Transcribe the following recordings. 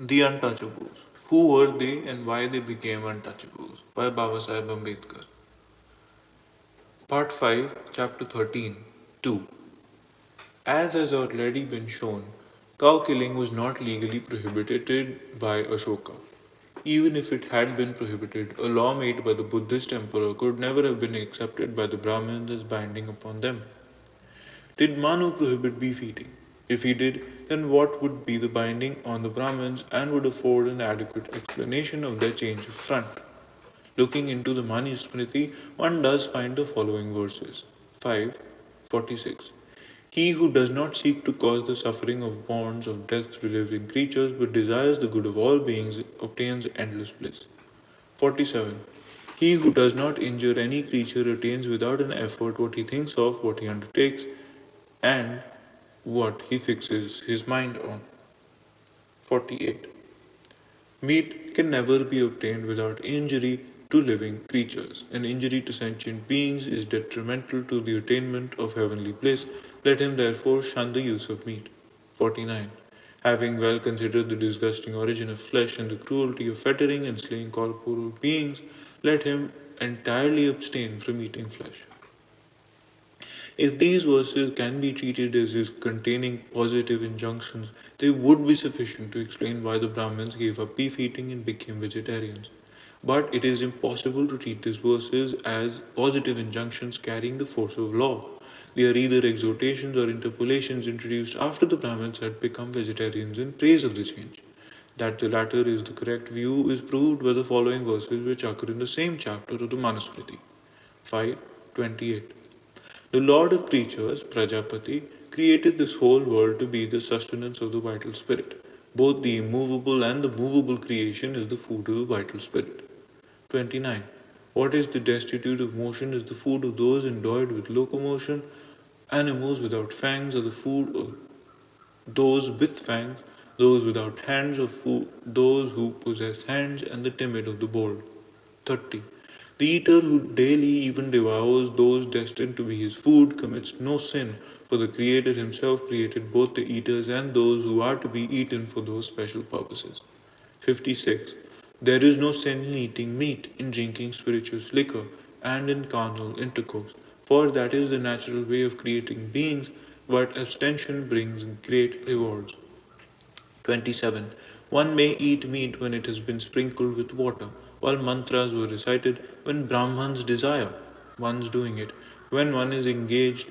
The Untouchables. Who were they and why they became untouchables? By Baba Sahib Ambedkar. Part 5, Chapter 13 2. As has already been shown, cow killing was not legally prohibited by Ashoka. Even if it had been prohibited, a law made by the Buddhist emperor could never have been accepted by the Brahmins as binding upon them. Did Manu prohibit beef eating? If he did, then what would be the binding on the Brahmins and would afford an adequate explanation of their change of front? Looking into the Manu Smriti, one does find the following verses 5:46. He who does not seek to cause the suffering of bonds of death to living creatures but desires the good of all beings obtains endless bliss. 47. He who does not injure any creature attains without an effort what he thinks of, what he undertakes, and what he fixes his mind on. 48. Meat can never be obtained without injury to living creatures. An injury to sentient beings is detrimental to the attainment of heavenly bliss. Let him therefore shun the use of meat. 49. Having well considered the disgusting origin of flesh and the cruelty of fettering and slaying corporeal beings, let him entirely abstain from eating flesh. If these verses can be treated as containing positive injunctions, they would be sufficient to explain why the Brahmins gave up beef eating and became vegetarians. But it is impossible to treat these verses as positive injunctions carrying the force of law. They are either exhortations or interpolations introduced after the Brahmins had become vegetarians in praise of the change. That the latter is the correct view is proved by the following verses which occur in the same chapter of the Manusmriti. 5:28. The Lord of creatures, Prajapati, created this whole world to be the sustenance of the vital spirit. Both the immovable and the movable creation is the food of the vital spirit. 29. What is the destitute of motion is the food of those endowed with locomotion. Animals without fangs are the food of those with fangs, those without hands of food, those who possess hands, and the timid of the bold. 30. The eater who daily even devours those destined to be his food commits no sin, for the Creator himself created both the eaters and those who are to be eaten for those special purposes. 56. There is no sin in eating meat, in drinking spirituous liquor, and in carnal intercourse, for that is the natural way of creating beings, but abstention brings great rewards. 27. One may eat meat when it has been sprinkled with water, while mantras were recited when Brahmans desire. One's doing it. When one is engaged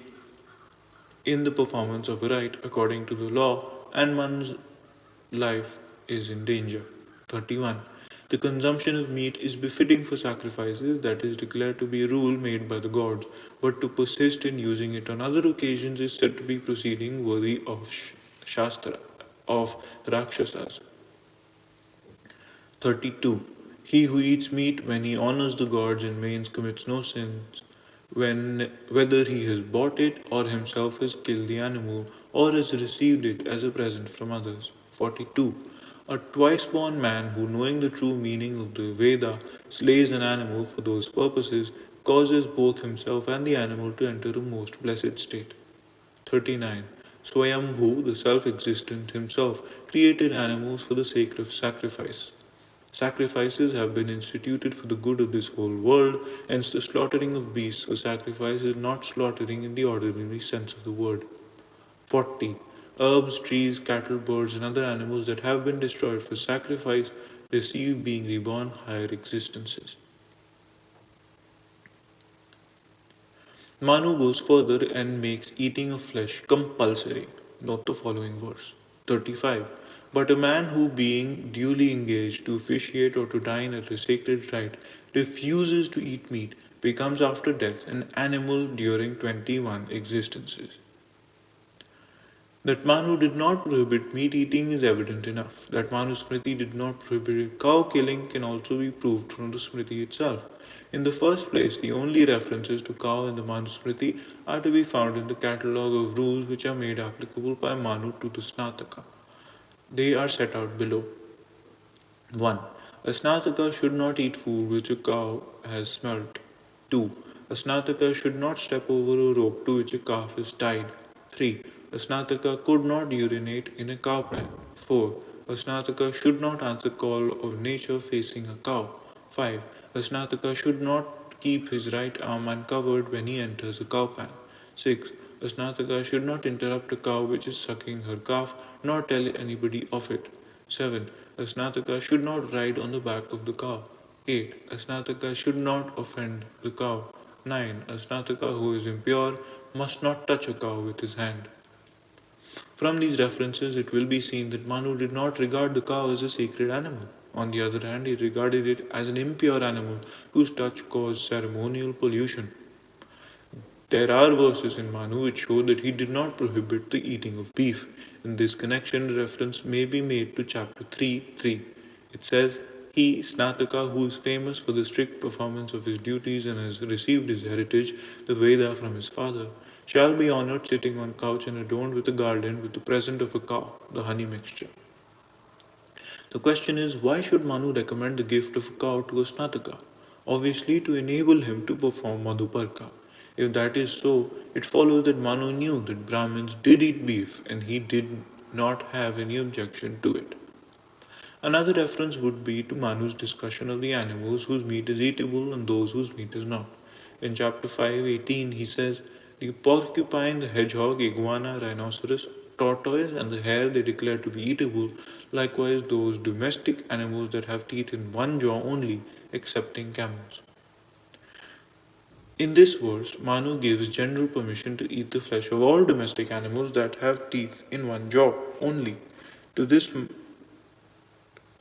in the performance of a rite according to the law and one's life is in danger. 31. The consumption of meat is befitting for sacrifices, that is declared to be a rule made by the gods, but to persist in using it on other occasions is said to be proceeding worthy of Shastra, of Rakshasas. 32. He who eats meat when he honors the gods and mains commits no sins, whether he has bought it or himself has killed the animal or has received it as a present from others. 42. A twice born man who, knowing the true meaning of the Veda, slays an animal for those purposes, causes both himself and the animal to enter a most blessed state. 39. Swayambhu, the self existent himself, created animals for the sake of sacrifice. Sacrifices have been instituted for the good of this whole world, hence the slaughtering of beasts for sacrifice is not slaughtering in the ordinary sense of the word. 40. Herbs, trees, cattle, birds, and other animals that have been destroyed for sacrifice receive, being reborn, higher existences. Manu goes further and makes eating of flesh compulsory. Note the following verse 35. But a man who, being duly engaged to officiate or to dine at a sacred rite, refuses to eat meat, becomes after death an animal during 21 existences. That Manu did not prohibit meat eating is evident enough. That Manu Smriti did not prohibit cow killing can also be proved from the Smriti itself. In the first place, the only references to cow in the Manu Smriti are to be found in the catalogue of rules which are made applicable by Manu to the Snataka. They are set out below. 1. A Snataka should not eat food which a cow has smelt. 2. A Snataka should not step over a rope to which a calf is tied. 3. A Snataka could not urinate in a cow pen. 4. A Snataka should not answer call of nature facing a cow. 5. A Snataka should not keep his right arm uncovered when he enters a cow pen. 6. A Snataka should not interrupt a cow which is sucking her calf, nor tell anybody of it. 7. A Snataka should not ride on the back of the cow. 8. A Snataka should not offend the cow. 9. A Snataka who is impure must not touch a cow with his hand. From these references, it will be seen that Manu did not regard the cow as a sacred animal. On the other hand, he regarded it as an impure animal whose touch caused ceremonial pollution. There are verses in Manu which show that he did not prohibit the eating of beef. In this connection, reference may be made to chapter 3:3. It says, he, Snataka, who is famous for the strict performance of his duties and has received his heritage, the Veda, from his father, shall be honored sitting on couch and adorned with a garland with the present of a cow, the honey mixture. The question is, why should Manu recommend the gift of a cow to a Snataka? Obviously, to enable him to perform Madhuparka. If that is so, it follows that Manu knew that Brahmins did eat beef and he did not have any objection to it. Another reference would be to Manu's discussion of the animals whose meat is eatable and those whose meat is not. In chapter 5:18, he says, the porcupine, the hedgehog, iguana, rhinoceros, tortoise, and the hare they declare to be eatable, likewise those domestic animals that have teeth in one jaw only, excepting camels. In this verse, Manu gives general permission to eat the flesh of all domestic animals that have teeth in one jaw only. To this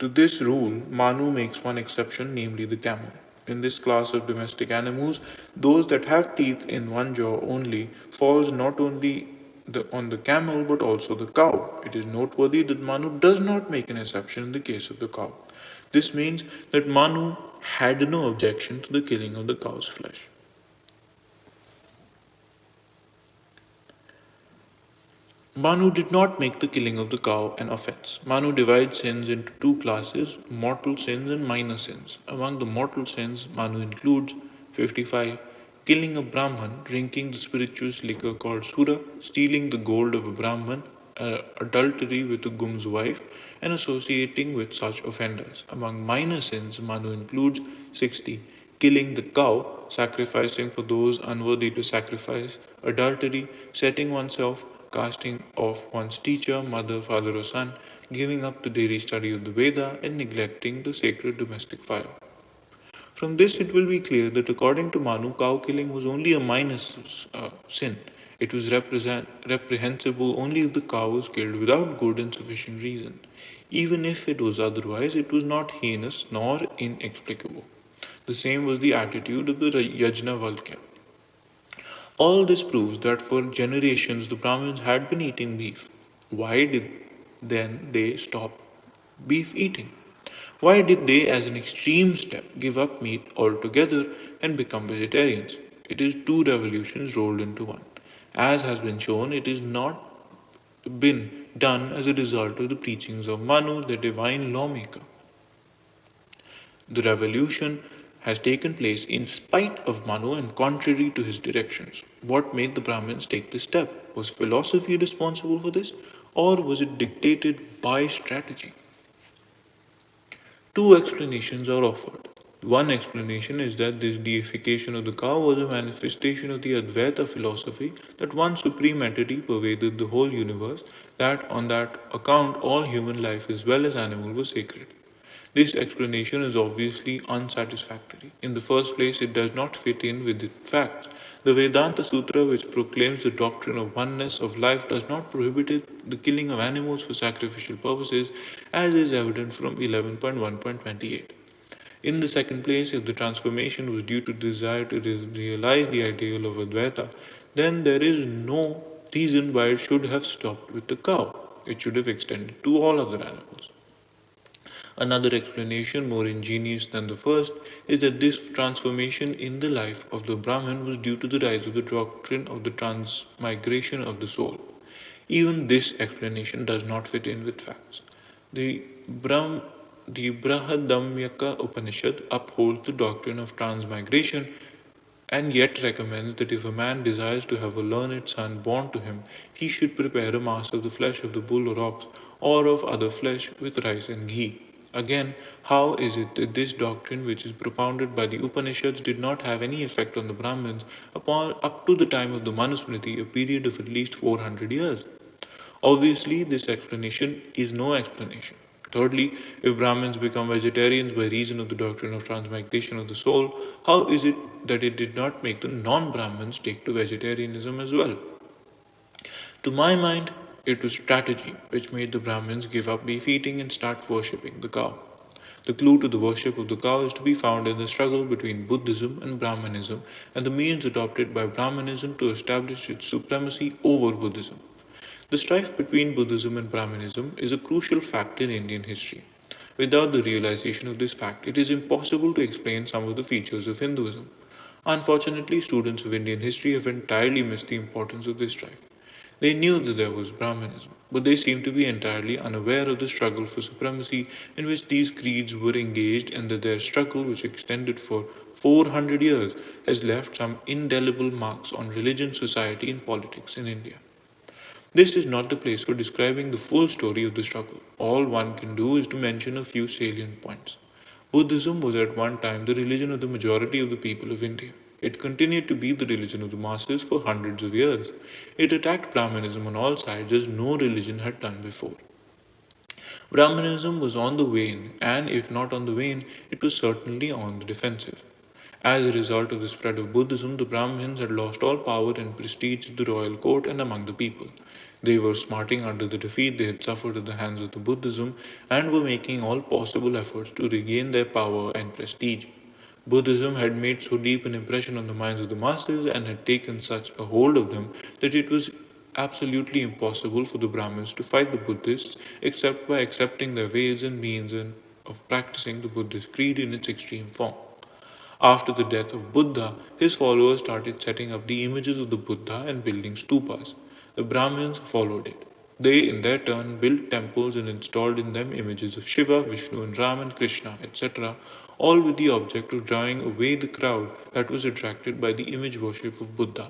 To this rule, Manu makes one exception, namely the camel. In this class of domestic animals, those that have teeth in one jaw only falls not only on the camel but also the cow. It is noteworthy that Manu does not make an exception in the case of the cow. This means that Manu had no objection to the killing of the cow's flesh. Manu did not make the killing of the cow an offense. Manu divides sins into two classes, mortal sins and minor sins. Among the mortal sins, Manu includes 55. Killing a Brahman, drinking the spirituous liquor called Sura, stealing the gold of a Brahman, adultery with a Gum's wife, and associating with such offenders. Among minor sins, Manu includes 60. Killing the cow, sacrificing for those unworthy to sacrifice, adultery, setting oneself, casting off one's teacher, mother, father, or son, giving up the daily study of the Veda, and neglecting the sacred domestic fire. From this, it will be clear that according to Manu, cow killing was only a minor sin. It was reprehensible only if the cow was killed without good and sufficient reason. Even if it was otherwise, it was not heinous nor inexplicable. The same was the attitude of the Yajnavalkya. All this proves that for generations the Brahmins had been eating beef. Why did then they stop beef eating? Why did they, as an extreme step, give up meat altogether and become vegetarians? It is two revolutions rolled into one. As has been shown, it is not been done as a result of the preachings of Manu, the divine lawmaker. The revolution has taken place in spite of Manu and contrary to his directions. What made the Brahmins take this step? Was philosophy responsible for this, or was it dictated by strategy? Two explanations are offered. One explanation is that this deification of the cow was a manifestation of the Advaita philosophy that one supreme entity pervaded the whole universe, that on that account all human life as well as animal was sacred. This explanation is obviously unsatisfactory. In the first place, it does not fit in with the facts. The Vedanta Sutra, which proclaims the doctrine of oneness of life, does not prohibit the killing of animals for sacrificial purposes, as is evident from 11.1.28. In the second place, if the transformation was due to desire to realize the ideal of Advaita, then there is no reason why it should have stopped with the cow. It should have extended to all other animals. Another explanation, more ingenious than the first, is that this transformation in the life of the Brahmin was due to the rise of the doctrine of the transmigration of the soul. Even this explanation does not fit in with facts. The Brahadamyaka Upanishad upholds the doctrine of transmigration and yet recommends that if a man desires to have a learned son born to him, he should prepare a mass of the flesh of the bull or ox, or of other flesh with rice and ghee. Again, how is it that this doctrine, which is propounded by the Upanishads, did not have any effect on the Brahmins upon up to the time of the Manusmriti, a period of at least 400 years? Obviously, this explanation is no explanation. Thirdly, if Brahmins become vegetarians by reason of the doctrine of transmigration of the soul, how is it that it did not make the non Brahmins take to vegetarianism as well? To my mind, it was strategy which made the Brahmins give up beef eating and start worshipping the cow. The clue to the worship of the cow is to be found in the struggle between Buddhism and Brahmanism and the means adopted by Brahmanism to establish its supremacy over Buddhism. The strife between Buddhism and Brahmanism is a crucial fact in Indian history. Without the realization of this fact, it is impossible to explain some of the features of Hinduism. Unfortunately, students of Indian history have entirely missed the importance of this strife. They knew that there was Brahmanism, but they seemed to be entirely unaware of the struggle for supremacy in which these creeds were engaged, and that their struggle, which extended for 400 years, has left some indelible marks on religion, society, and politics in India. This is not the place for describing the full story of the struggle. All one can do is to mention a few salient points. Buddhism was at one time the religion of the majority of the people of India. It continued to be the religion of the masses for hundreds of years. It attacked Brahmanism on all sides as no religion had done before. Brahmanism was on the wane, and if not on the wane, it was certainly on the defensive. As a result of the spread of Buddhism, the Brahmins had lost all power and prestige at the royal court and among the people. They were smarting under the defeat they had suffered at the hands of the Buddhism and were making all possible efforts to regain their power and prestige. Buddhism had made so deep an impression on the minds of the masses and had taken such a hold of them that it was absolutely impossible for the Brahmins to fight the Buddhists except by accepting their ways and means of practicing the Buddhist creed in its extreme form. After the death of Buddha, his followers started setting up the images of the Buddha and building stupas. The Brahmins followed it. They, in their turn, built temples and installed in them images of Shiva, Vishnu, and Ram and Krishna, etc., all with the object of drawing away the crowd that was attracted by the image worship of Buddha.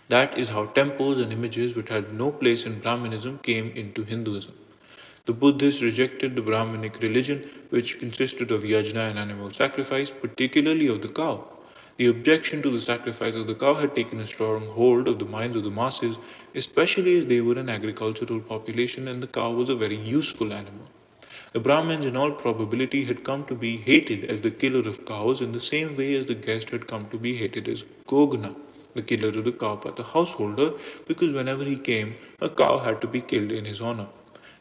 That is how temples and images which had no place in Brahmanism came into Hinduism. The Buddhists rejected the Brahminic religion, which consisted of yajna and animal sacrifice, particularly of the cow. The objection to the sacrifice of the cow had taken a strong hold of the minds of the masses, especially as they were an agricultural population and the cow was a very useful animal. The Brahmins, in all probability, had come to be hated as the killer of cows in the same way as the guest had come to be hated as Gogna, the killer of the cow by the householder, because whenever he came, a cow had to be killed in his honor.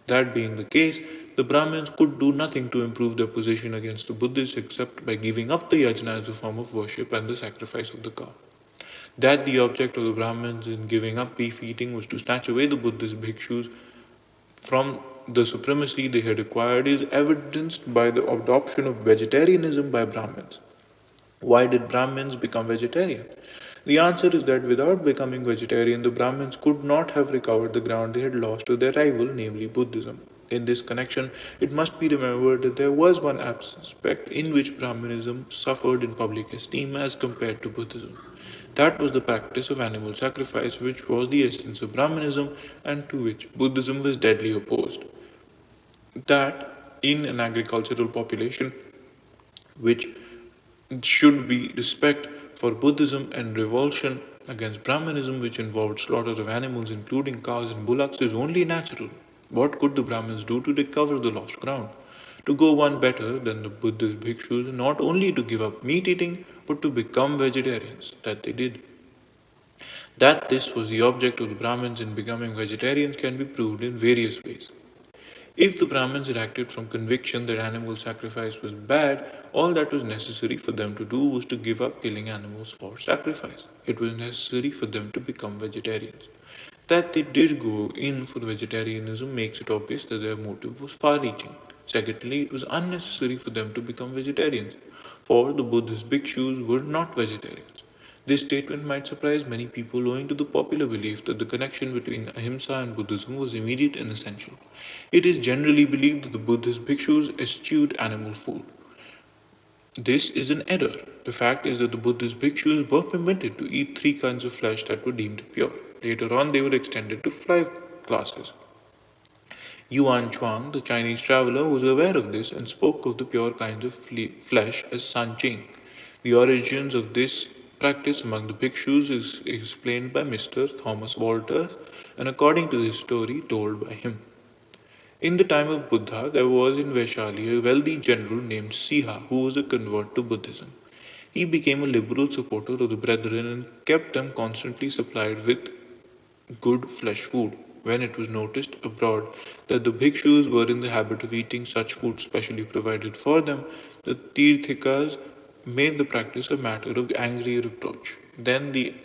That being the case, the Brahmins could do nothing to improve their position against the Buddhists except by giving up the yajna as a form of worship and the sacrifice of the cow. That the object of the Brahmins in giving up beef eating was to snatch away the Buddhist bhikshus from the supremacy they had acquired is evidenced by the adoption of vegetarianism by Brahmins. Why did Brahmins become vegetarian? The answer is that without becoming vegetarian, the Brahmins could not have recovered the ground they had lost to their rival, namely Buddhism. In this connection, it must be remembered that there was one aspect in which Brahmanism suffered in public esteem as compared to Buddhism. That was the practice of animal sacrifice, which was the essence of Brahmanism and to which Buddhism was deadly opposed. That in an agricultural population, which should be respect for Buddhism and revulsion against Brahmanism, which involved slaughter of animals, including cows and bullocks, is only natural. What could the Brahmins do to recover the lost ground? To go one better than the Buddhist bhikshus, not only to give up meat eating, but to become vegetarians. That they did. That this was the object of the Brahmins in becoming vegetarians can be proved in various ways. If the Brahmins had acted from conviction that animal sacrifice was bad, all that was necessary for them to do was to give up killing animals for sacrifice. It was necessary for them to become vegetarians. That they did go in for vegetarianism makes it obvious that their motive was far reaching. Secondly, it was unnecessary for them to become vegetarians, for the Buddhist bhikshus were not vegetarians. This statement might surprise many people owing to the popular belief that the connection between ahimsa and Buddhism was immediate and essential. It is generally believed that the Buddhist bhikshus eschewed animal food. This is an error. The fact is that the Buddhist bhikshus were permitted to eat three kinds of flesh that were deemed pure. Later on, they were extended to five classes. Yuan Chuang, the Chinese traveler, was aware of this and spoke of the pure kinds of flesh as sanqing. The origins of this practice among the bhikshus is explained by Mr. Thomas Walters, and according to this story told by him. In the time of Buddha, there was in Vaishali a wealthy general named Siha who was a convert to Buddhism. He became a liberal supporter of the brethren and kept them constantly supplied with good flesh food. When it was noticed abroad that the bhikshus were in the habit of eating such food specially provided for them, the Tirthikas made the practice a matter of angry reproach. Then the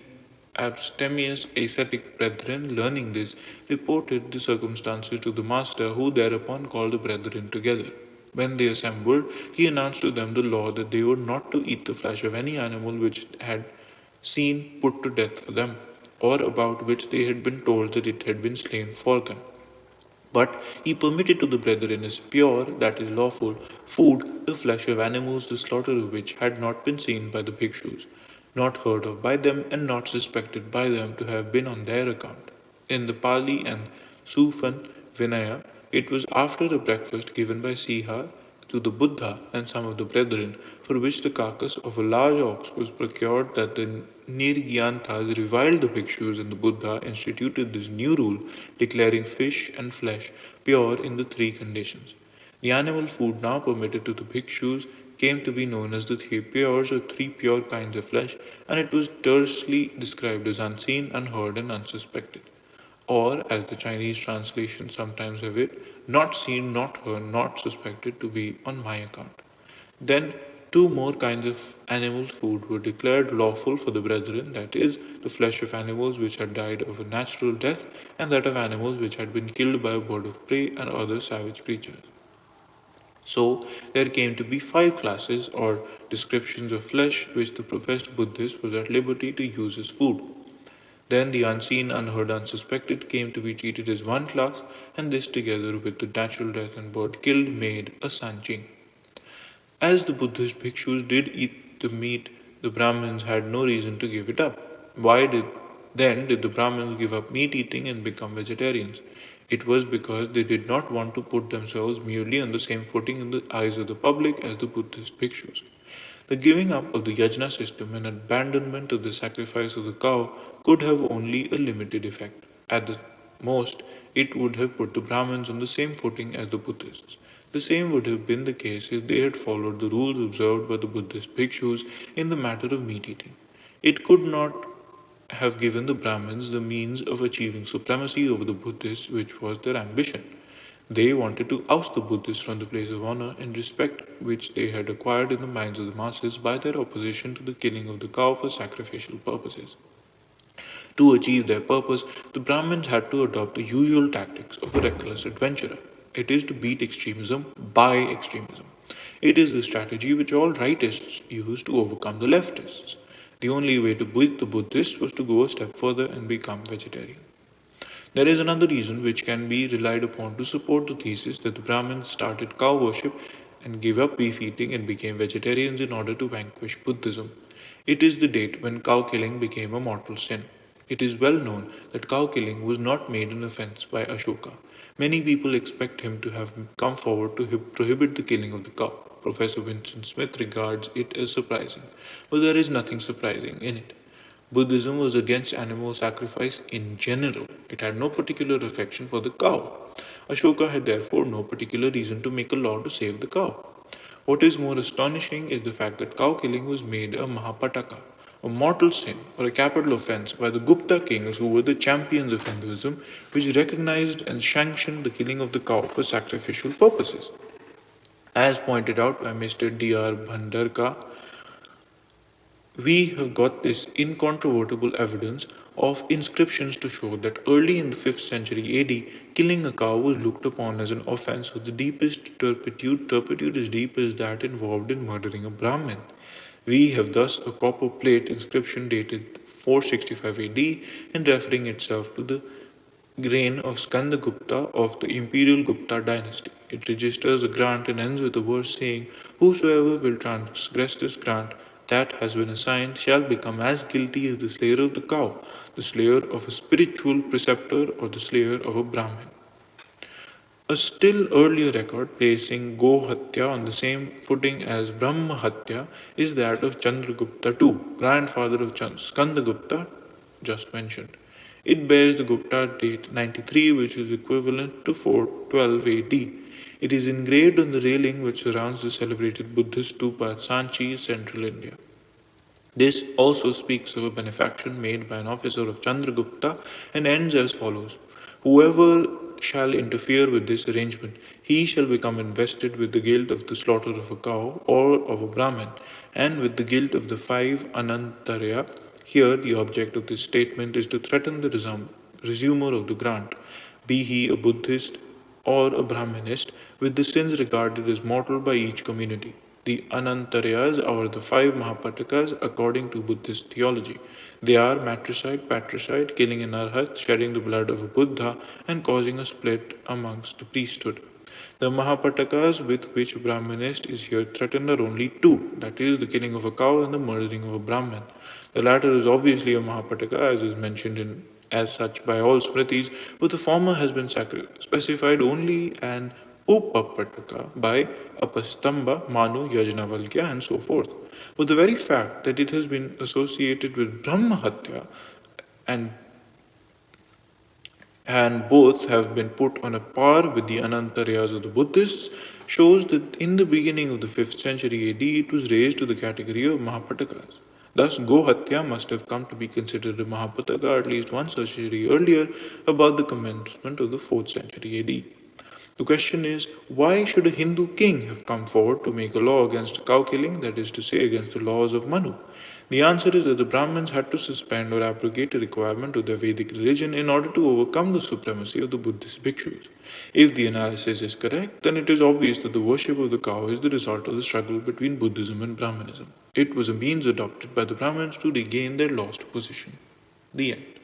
abstemious ascetic brethren, learning this, reported the circumstances to the master, who thereupon called the brethren together. When they assembled, he announced to them the law that they were not to eat the flesh of any animal which had seen put to death for them, or about which they had been told that it had been slain for them. But he permitted to the brethren as pure, that is lawful, food, the flesh of animals the slaughter of which had not been seen by the bhikshus, not heard of by them, and not suspected by them to have been on their account. In the Pali and Sufan Vinaya, it was after a breakfast given by Siha to the Buddha and some of the brethren, for which the carcass of a large ox was procured, that the Nirgyantas reviled the bhikshus, and the Buddha instituted this new rule, declaring fish and flesh pure in the three conditions. The animal food now permitted to the bhikshus came to be known as the three pures, or three pure kinds of flesh, and it was tersely described as unseen, unheard, and unsuspected. Or, as the Chinese translations sometimes have it, not seen, not heard, not suspected to be on my account. Then two more kinds of animal food were declared lawful for the brethren, that is, the flesh of animals which had died of a natural death, and that of animals which had been killed by a bird of prey and other savage creatures. So there came to be five classes or descriptions of flesh which the professed Buddhist was at liberty to use as food. Then the unseen, unheard, unsuspected came to be treated as one class, and this together with the natural death and bird killed made a sanching. As the Buddhist bhikshus did eat the meat, the Brahmins had no reason to give it up. Why did the Brahmins give up meat eating and become vegetarians? It was because they did not want to put themselves merely on the same footing in the eyes of the public as the Buddhist bhikshus. The giving up of the yajna system and abandonment of the sacrifice of the cow could have only a limited effect. At the most, it would have put the Brahmins on the same footing as the Buddhists. The same would have been the case if they had followed the rules observed by the Buddhist bhikshus in the matter of meat eating. It could not have given the Brahmins the means of achieving supremacy over the Buddhists, which was their ambition. They wanted to oust the Buddhists from the place of honor and respect which they had acquired in the minds of the masses by their opposition to the killing of the cow for sacrificial purposes. To achieve their purpose, the Brahmins had to adopt the usual tactics of a reckless adventurer. It is to beat extremism by extremism. It is the strategy which all rightists use to overcome the leftists. The only way to beat the Buddhists was to go a step further and become vegetarian. There is another reason which can be relied upon to support the thesis that the Brahmins started cow worship and gave up beef eating and became vegetarians in order to vanquish Buddhism. It is the date when cow killing became a mortal sin. It is well known that cow killing was not made an offense by Ashoka. Many people expect him to have come forward to prohibit the killing of the cow. Professor Vincent Smith regards it as surprising, but there is nothing surprising in it. Buddhism was against animal sacrifice in general. It had no particular affection for the cow. Ashoka had therefore no particular reason to make a law to save the cow. What is more astonishing is the fact that cow killing was made a Mahapataka, a mortal sin or a capital offense by the Gupta kings, who were the champions of Hinduism, which recognized and sanctioned the killing of the cow for sacrificial purposes. As pointed out by Mr. D.R. Bhandarkar, we have got this incontrovertible evidence of inscriptions to show that early in the 5th century AD, killing a cow was looked upon as an offense with the deepest turpitude, turpitude as deep as that involved in murdering a Brahmin. We have thus a copper plate inscription dated 465 AD and referring itself to the reign of Skandagupta of the imperial Gupta dynasty. It registers a grant and ends with a verse saying, "Whosoever will transgress this grant that has been assigned shall become as guilty as the slayer of the cow, the slayer of a spiritual preceptor, or the slayer of a Brahmin." A still earlier record placing Go Hatya on the same footing as Brahma Hatya is that of Chandragupta II, grandfather of Skandagupta just mentioned. It bears the Gupta date 93, which is equivalent to 412 AD. It is engraved on the railing which surrounds the celebrated Buddhist stupa at Sanchi, central India. This also speaks of a benefaction made by an officer of Chandragupta and ends as follows: whoever shall interfere with this arrangement, he shall become invested with the guilt of the slaughter of a cow or of a Brahmin, and with the guilt of the five Anantarya. Here, the object of this statement is to threaten the resumer of the grant, be he a Buddhist or a Brahminist, with the sins regarded as mortal by each community. The Anantaryas are the five Mahapatakas according to Buddhist theology. They are matricide, patricide, killing an arhat, shedding the blood of a Buddha, and causing a split amongst the priesthood. The Mahapatakas with which Brahminist is here threatened are only two, that is, the killing of a cow and the murdering of a Brahmin. The latter is obviously a Mahapataka, as is mentioned in as such by all Smritis, but the former has been specified only an Upapataka by Apastamba, Manu, Yajnavalkya, and so forth. But the very fact that it has been associated with Brahmahatya and both have been put on a par with the Anantaryas of the Buddhists, shows that in the beginning of the 5th century AD it was raised to the category of Mahapatakas. Thus, Gohatya must have come to be considered a Mahapataka at least one century earlier, about the commencement of the 4th century AD. The question is, why should a Hindu king have come forward to make a law against cow killing, that is to say, against the laws of Manu? The answer is that the Brahmins had to suspend or abrogate a requirement of their Vedic religion in order to overcome the supremacy of the Buddhist bhikshus. If the analysis is correct, then it is obvious that the worship of the cow is the result of the struggle between Buddhism and Brahmanism. It was a means adopted by the Brahmins to regain their lost position. The end.